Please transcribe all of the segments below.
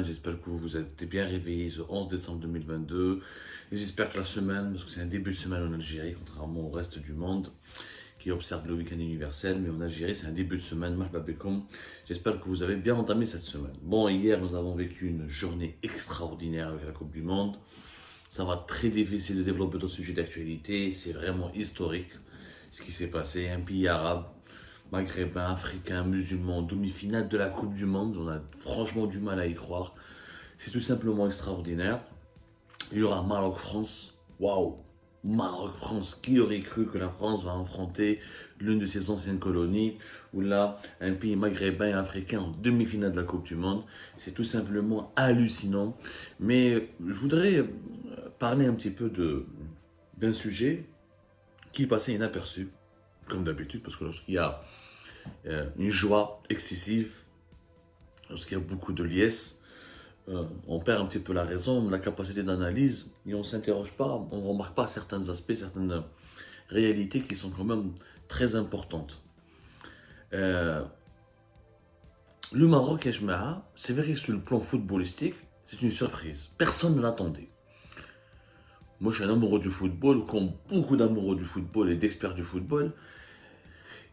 J'espère que vous vous êtes bien réveillés ce 11 décembre 2022. Et j'espère que la semaine, parce que c'est un début de semaine en Algérie, contrairement au reste du monde qui observe le week-end universel, mais en Algérie, c'est un début de semaine. Marhaba bekoum. J'espère que vous avez bien entamé cette semaine. Bon, hier, nous avons vécu une journée extraordinaire avec la Coupe du Monde. Ça va très difficile de développer d'autres sujets d'actualité. C'est vraiment historique ce qui s'est passé. Un pays arabe, maghrébin, africain, musulman, demi-finale de la Coupe du Monde. On a franchement du mal à y croire. C'est tout simplement extraordinaire. Il y aura Maroc-France. Waouh! Maroc-France. Qui aurait cru que la France va affronter l'une de ses anciennes colonies, ou là, un pays maghrébin et africain en demi-finale de la Coupe du Monde. C'est tout simplement hallucinant. Mais je voudrais parler un petit peu d'un sujet qui passait inaperçu, comme d'habitude, parce que lorsqu'il y a une joie excessive, lorsqu'il y a beaucoup de liesse, on perd un petit peu la raison, la capacité d'analyse, et on ne s'interroge pas, on ne remarque pas certains aspects, certaines réalités qui sont quand même très importantes. Le Maroc, c'est vrai que sur le plan footballistique, c'est une surprise. Personne ne l'attendait. Moi, je suis un amoureux du football, comme beaucoup d'amoureux du football et d'experts du football.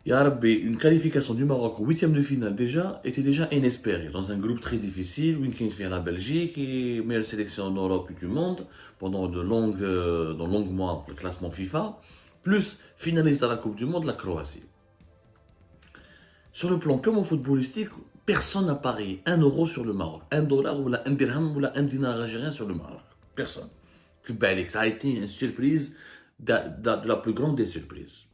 Ya Rabbi, une qualification du Maroc au huitième de finale déjà était déjà inespérée dans un groupe très difficile où il fait la Belgique et meilleure sélection en Europe et du monde pendant de longues mois pour le classement FIFA, plus finaliste à la Coupe du Monde, la Croatie. Sur le plan purement footballistique, personne n'a parié 1 euro sur le Maroc, 1 dollar ou un dirham ou un dinar algérien sur le Maroc. Personne. Ça a été une surprise de la plus grande des surprises.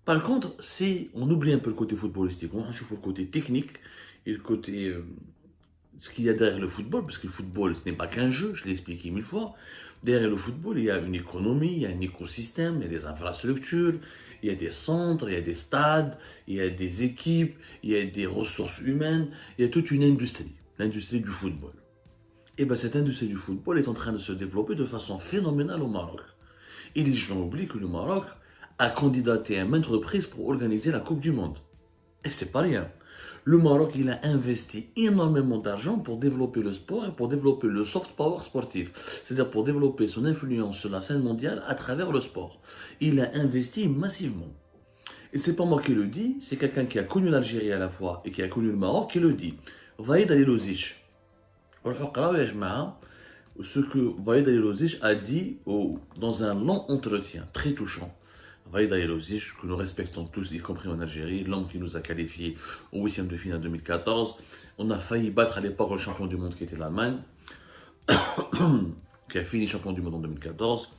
Par contre, si on oublie un peu le côté footballistique, on cherche le côté technique et le côté ce qu'il y a derrière le football, parce que le football, ce n'est pas qu'un jeu, je l'ai expliqué 1000 fois. Derrière le football, il y a une économie, il y a un écosystème, il y a des infrastructures, il y a des centres, il y a des stades, il y a des équipes, il y a des ressources humaines, il y a toute une industrie, l'industrie du football. Et bien cette industrie du football est en train de se développer de façon phénoménale au Maroc. Et les gens oublient que le Maroc a candidaté à maintes reprises pour organiser la Coupe du Monde. Et c'est pas rien. Le Maroc, il a investi énormément d'argent pour développer le sport et pour développer le soft power sportif. C'est-à-dire pour développer son influence sur la scène mondiale à travers le sport. Il a investi massivement. Et c'est pas moi qui le dis, c'est quelqu'un qui a connu l'Algérie à la fois et qui a connu le Maroc qui le dit. Vaïd Alilozic. Ce que Vaïd Alilozic a dit dans un long entretien, très touchant. Vaïd Alilozic, que nous respectons tous, y compris en Algérie, l'homme qui nous a qualifiés au 8e de finale 2014. On a failli battre à l'époque le champion du monde qui était l'Allemagne, qui a fini champion du monde en 2014.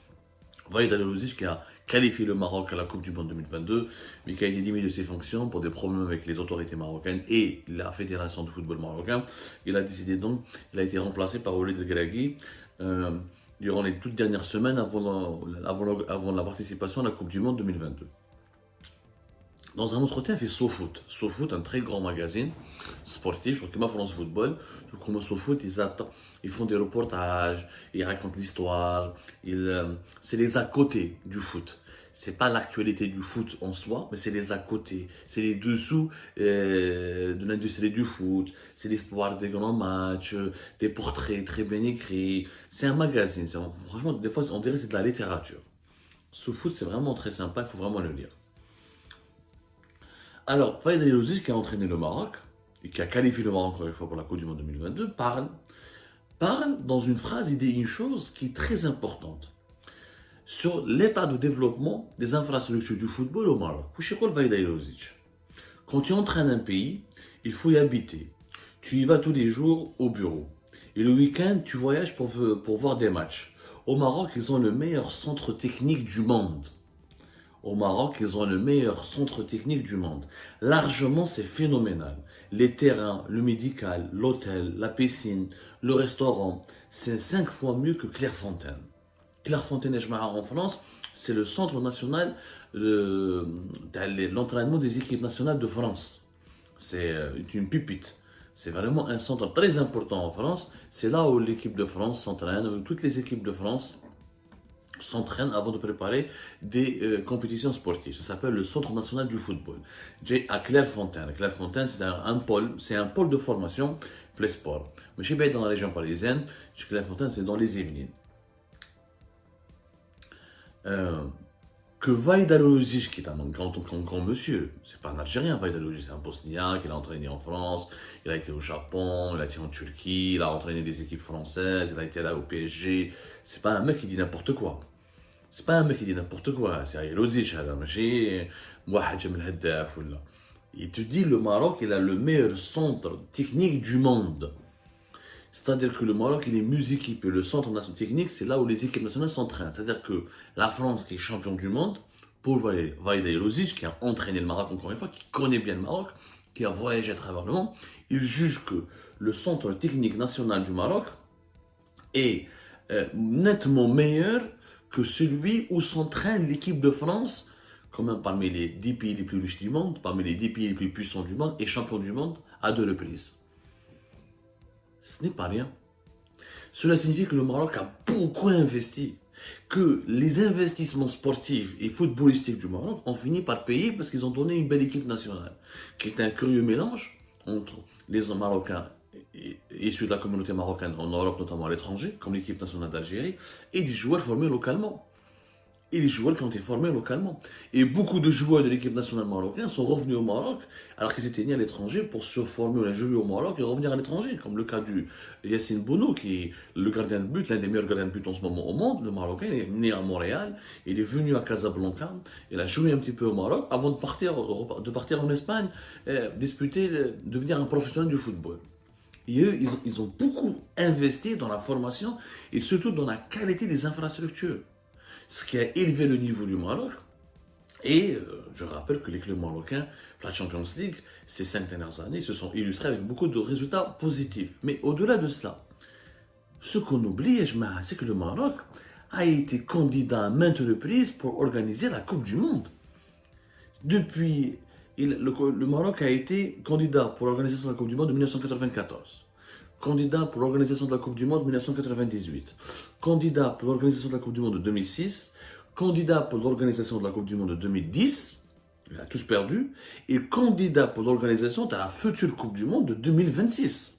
Vaïd Alilozic qui a qualifié le Maroc à la Coupe du Monde 2022, mais qui a été démis de ses fonctions pour des problèmes avec les autorités marocaines et la Fédération de football marocain. Il a décidé donc, il a été remplacé par Walid El Gragui durant les toutes dernières semaines avant la participation à la Coupe du Monde 2022. Dans un entretien fait SoFoot. SoFoot, un très grand magazine sportif, je crois France Football. Je crois que SoFoot, ils font des reportages, ils racontent l'histoire. C'est les à côté du foot. C'est pas l'actualité du foot en soi, mais c'est les à côté. C'est les dessous de l'industrie du foot. C'est l'histoire des grands matchs, des portraits très bien écrits. C'est un magazine. Franchement, des fois, on dirait que c'est de la littérature. SoFoot, c'est vraiment très sympa, il faut vraiment le lire. Alors, Vaïd Alilozic, qui a entraîné le Maroc, et qui a qualifié le Maroc encore une fois pour la Coupe du Monde 2022, parle dans une phrase, il dit une chose qui est très importante sur l'état de développement des infrastructures du football au Maroc. Vaïd Alilozic, quand tu entraînes un pays, il faut y habiter. Tu y vas tous les jours au bureau. Et le week-end, tu voyages pour voir des matchs. Au Maroc, ils ont le meilleur centre technique du monde. Au Maroc, ils ont le meilleur centre technique du monde. Largement, c'est phénoménal. Les terrains, le médical, l'hôtel, la piscine, le restaurant, c'est 5 fois mieux que Clairefontaine. Clairefontaine en France, c'est le centre national de l'entraînement des équipes nationales de France. C'est une pépite. C'est vraiment un centre très important en France. C'est là où l'équipe de France s'entraîne, où toutes les équipes de France s'entraînent avant de préparer des compétitions sportives. Ça s'appelle le Centre national du football. À Clairefontaine. Clairefontaine, c'est un pôle de formation les sports. Mais je suis dans la région parisienne, je suis c'est dans les Yvelines. Que Vaid Aliozic, qui est un grand monsieur, c'est pas un Algérien, Vaid Aliozic, c'est un Bosniaque, il a entraîné en France, il a été au Japon, il a été en Turquie, il a entraîné des équipes françaises, il a été là au PSG. C'est pas un mec qui dit n'importe quoi. C'est pas un mec qui dit n'importe quoi. C'est Aliozic, il te dit le Maroc, il a le meilleur centre technique du monde. C'est-à-dire que le Maroc, il est mieux équipé. Le centre national technique, c'est là où les équipes nationales s'entraînent. C'est-à-dire que la France, qui est champion du monde, pour Vaïd Aliozic, qui a entraîné le Maroc encore une fois, qui connaît bien le Maroc, qui a voyagé à travers le monde, il juge que le centre technique national du Maroc est nettement meilleur que celui où s'entraîne l'équipe de France, quand même parmi les 10 pays les plus riches du monde, parmi les 10 pays les plus puissants du monde, et champion du monde à 2 reprises. Ce n'est pas rien. Cela signifie que le Maroc a beaucoup investi, que les investissements sportifs et footballistiques du Maroc ont fini par payer parce qu'ils ont donné une belle équipe nationale, qui est un curieux mélange entre les Marocains issus de la communauté marocaine en Europe, notamment à l'étranger, comme l'équipe nationale d'Algérie, et des joueurs formés localement. Et les joueurs qui ont été formés localement. Et beaucoup de joueurs de l'équipe nationale marocaine sont revenus au Maroc alors qu'ils étaient nés à l'étranger pour se former, jouer au Maroc et revenir à l'étranger. Comme le cas du Yassine Bounou, qui est le gardien de but, l'un des meilleurs gardiens de but en ce moment au monde. Le Marocain, il est né à Montréal, il est venu à Casablanca, il a joué un petit peu au Maroc avant de partir en Espagne, devenir un professionnel du football. Et eux, ils ont beaucoup investi dans la formation et surtout dans la qualité des infrastructures. Ce qui a élevé le niveau du Maroc. Et je rappelle que les clubs marocains, la Champions League, ces 5 dernières années, se sont illustrés avec beaucoup de résultats positifs. Mais au-delà de cela, ce qu'on oublie, c'est que le Maroc a été candidat à maintes reprises pour organiser la Coupe du Monde. Depuis, le Maroc a été candidat pour l'organisation de la Coupe du Monde de 1994. Candidat pour l'organisation de la Coupe du Monde de 1998, candidat pour l'organisation de la Coupe du Monde de 2006, candidat pour l'organisation de la Coupe du Monde de 2010, il a tous perdu, et candidat pour l'organisation de la future Coupe du Monde de 2026.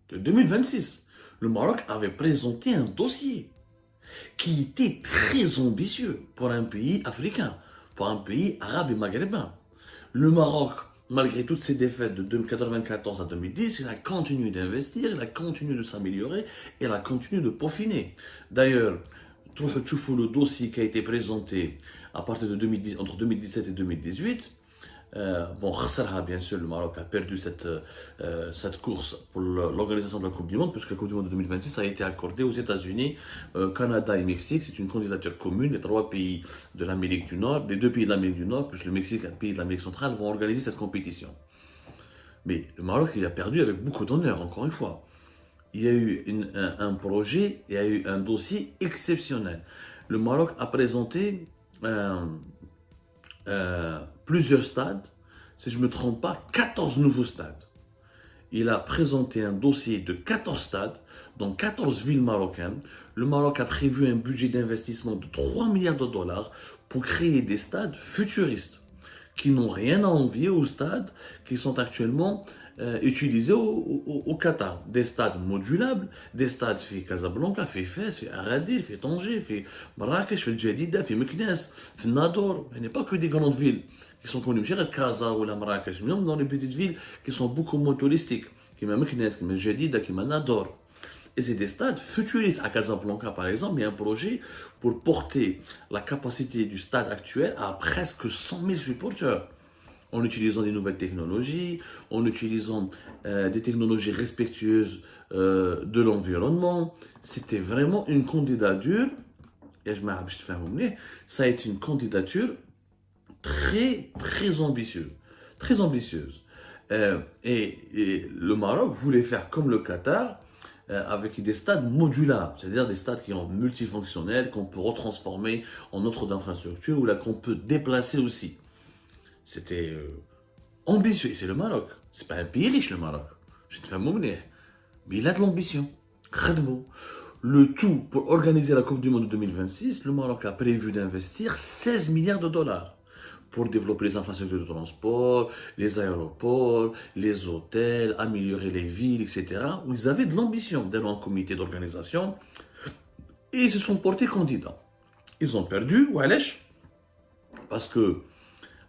De 2026, le Maroc avait présenté un dossier qui était très ambitieux pour un pays africain, pour un pays arabe et maghrébin. Le Maroc, malgré toutes ces défaites de 1994 à 2010, il a continué d'investir, il a continué de s'améliorer et il a continué de peaufiner. D'ailleurs, le dossier qui a été présenté à partir de 2010, entre 2017 et 2018, bien sûr, le Maroc a perdu cette course pour l'organisation de la Coupe du Monde, puisque la Coupe du Monde de 2026 a été accordée aux États-Unis, Canada et Mexique. C'est une candidature commune. Les 3 pays de l'Amérique du Nord, les 2 pays de l'Amérique du Nord, plus le Mexique et un pays de l'Amérique centrale, vont organiser cette compétition. Mais le Maroc, il a perdu avec beaucoup d'honneur, encore une fois. Il y a eu un projet, il y a eu un dossier exceptionnel. Le Maroc a présenté plusieurs stades, si je ne me trompe pas, 14 nouveaux stades. Il a présenté un dossier de 14 stades dans 14 villes marocaines. Le Maroc a prévu un budget d'investissement de 3 milliards de dollars pour créer des stades futuristes qui n'ont rien à envier aux stades qui sont actuellement utilisés au Qatar. Des stades modulables, des stades fait Casablanca, fait Fès, fait Agadir, fait Tanger, fait Marrakech, fait Djedida, fait Meknès, fait Nador. Il n'y a pas que des grandes villes qui sont connues. Je dirais Casa ou la Marrakech, mais même dans les petites villes qui sont beaucoup moins touristiques, qui sont Meknès, qui sont Djedida, qui sont Nador. Et c'est des stades futuristes. À Casablanca, par exemple, il y a un projet pour porter la capacité du stade actuel à presque 100 000 supporters, en utilisant des nouvelles technologies, en utilisant des technologies respectueuses de l'environnement. C'était vraiment une candidature, et ça a été une candidature très, très ambitieuse. Très ambitieuse. Et le Maroc voulait faire comme le Qatar, avec des stades modulables, c'est-à-dire des stades qui sont multifonctionnels, qu'on peut retransformer en autre d'infrastructure ou là qu'on peut déplacer aussi. C'était ambitieux, et c'est le Maroc. C'est pas un pays riche, le Maroc. Je te fais mais il a de l'ambition. Le tout pour organiser la Coupe du Monde de 2026, le Maroc a prévu d'investir 16 milliards de dollars pour développer les infrastructures de transport, les aéroports, les hôtels, améliorer les villes, etc. Où ils avaient de l'ambition d'être un comité d'organisation et ils se sont portés candidats. Ils ont perdu, wesh, parce que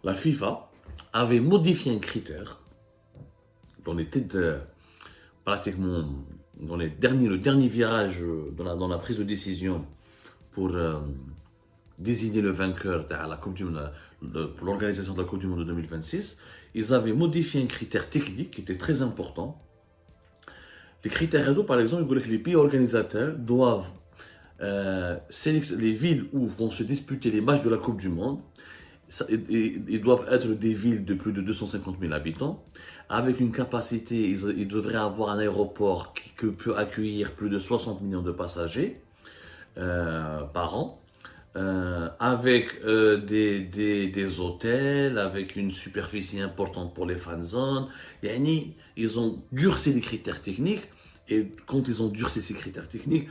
la FIFA avait modifié un critère dans les têtes pratiquement dans le dernier virage dans la prise de décision pour désigner le vainqueur de la Coupe du Monde, pour l'organisation de la Coupe du Monde de 2026. Ils avaient modifié un critère technique qui était très important. Les critères, par exemple, que les pays organisateurs doivent sélectionner les villes où vont se disputer les matchs de la Coupe du Monde. Ils doivent être des villes de plus de 250 000 habitants, avec une capacité, ils devraient avoir un aéroport qui peut accueillir plus de 60 millions de passagers par an, avec des hôtels, avec une superficie importante pour les fan zones. Ils ont durci les critères techniques. Et quand ils ont durci ces critères techniques,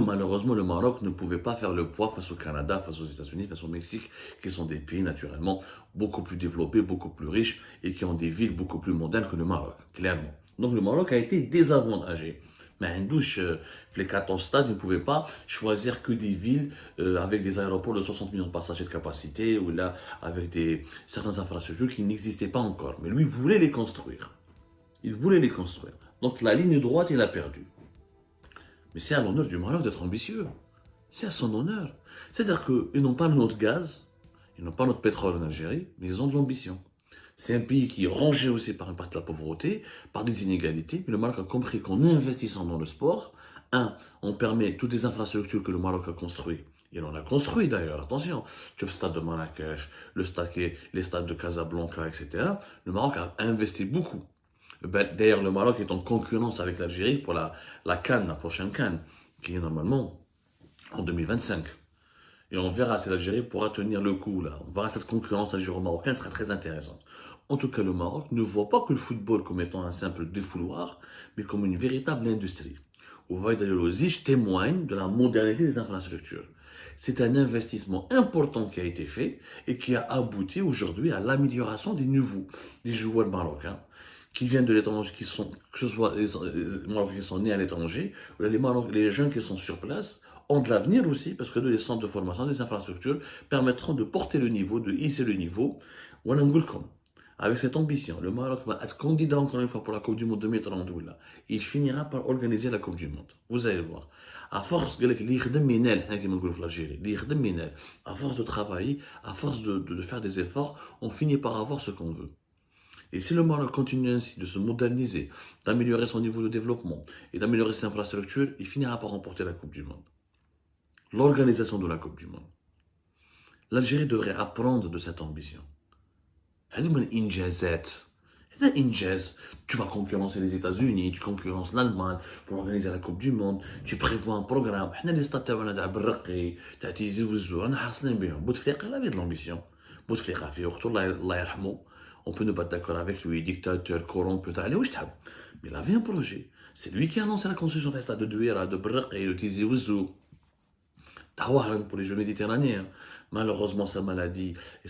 malheureusement, le Maroc ne pouvait pas faire le poids face au Canada, face aux États-Unis, face au Mexique, qui sont des pays naturellement beaucoup plus développés, beaucoup plus riches et qui ont des villes beaucoup plus modernes que le Maroc, clairement. Donc le Maroc a été désavantagé. Mais un douche, les 14 stades, ils ne pouvaient pas choisir que des villes avec des aéroports de 60 millions de passagers de capacité ou là avec certaines infrastructures qui n'existaient pas encore. Mais lui voulait les construire. Il voulait les construire. Donc la ligne droite, il a perdu. Mais c'est à l'honneur du Maroc d'être ambitieux. C'est à son honneur. C'est-à-dire qu'ils n'ont pas notre gaz, ils n'ont pas notre pétrole en Algérie, mais ils ont de l'ambition. C'est un pays qui est rongé aussi par une partie de la pauvreté, par des inégalités. Mais le Maroc a compris qu'en investissant dans le sport, on permet toutes les infrastructures que le Maroc a construites. Il en a construit d'ailleurs, attention. Tu vois le stade de Marrakech, les stades de Casablanca, etc. Le Maroc a investi beaucoup. D'ailleurs, le Maroc est en concurrence avec l'Algérie pour la CAN, la prochaine CAN, qui est normalement en 2025. Et on verra si l'Algérie pourra tenir le coup là. On verra cette concurrence algéro-marocaine sera très intéressante. En tout cas, le Maroc ne voit pas que le football comme étant un simple défouloir, mais comme une véritable industrie. Où Vaidalolozich témoigne de la modernité des infrastructures. C'est un investissement important qui a été fait et qui a abouti aujourd'hui à l'amélioration des joueurs marocains qui viennent de l'étranger, que ce soit les Marocains qui sont nés à l'étranger, ou les jeunes qui sont sur place, ont de l'avenir aussi, parce que les centres de formation, des infrastructures permettront de porter le niveau, de hisser le niveau. Avec cette ambition, le Maroc va être candidat encore une fois pour la Coupe du Monde 2030. Il finira par organiser la Coupe du Monde. Vous allez le voir. À force de travailler, à force de faire des efforts, on finit par avoir ce qu'on veut. Et si le Maroc continue ainsi de se moderniser, d'améliorer son niveau de développement et d'améliorer ses infrastructures, il finira par remporter la Coupe du Monde. L'organisation de la Coupe du Monde. L'Algérie devrait apprendre de cette ambition. Tu vas concurrencer les États-Unis, tu concurrences l'Allemagne pour organiser la Coupe du Monde, tu prévois un programme. Bouteflika avait de l'ambition. Bouteflika fait Allah yarhamou. On peut ne pas être d'accord avec lui, dictateur, corrompu, mais il avait un projet. C'est lui qui a annoncé la construction des stades de Douira, de Braqi, de Tizi Ouzou, Tawaran pour les Jeux méditerranéens. Malheureusement, sa maladie, et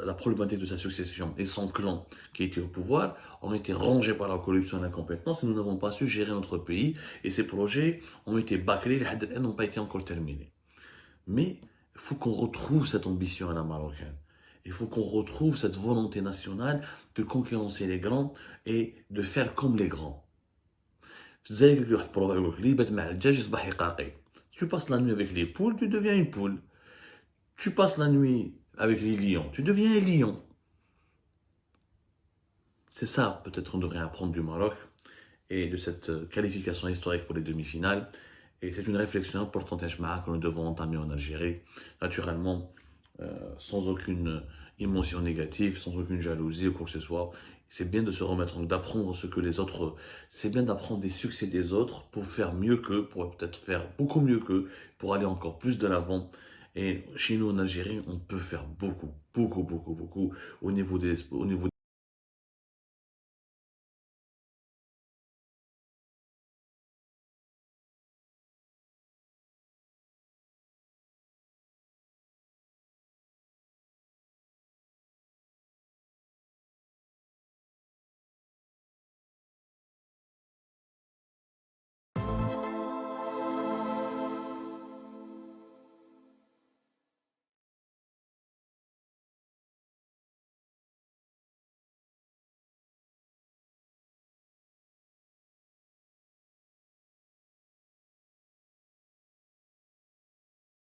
la problématique de sa succession et son clan qui était au pouvoir ont été rongés par la corruption et l'incompétence et nous n'avons pas su gérer notre pays et ces projets ont été bâclés, les n'ont pas été encore terminés. Mais il faut qu'on retrouve cette ambition à la marocaine. Il faut qu'on retrouve cette volonté nationale de concurrencer les grands et de faire comme les grands. Tu passes la nuit avec les poules, tu deviens une poule. Tu passes la nuit avec les lions, tu deviens un lion. C'est ça, peut-être, on devrait apprendre du Maroc et de cette qualification historique pour les demi-finales. Et c'est une réflexion importante que nous devons entamer en Algérie, naturellement, sans aucune émotion négative, sans aucune jalousie ou quoi que ce soit. C'est bien de se remettre, d'apprendre ce que les autres... C'est bien d'apprendre des succès des autres pour faire mieux qu'eux, pour peut-être faire beaucoup mieux qu'eux, pour aller encore plus de l'avant. Et chez nous en Algérie, on peut faire beaucoup au niveau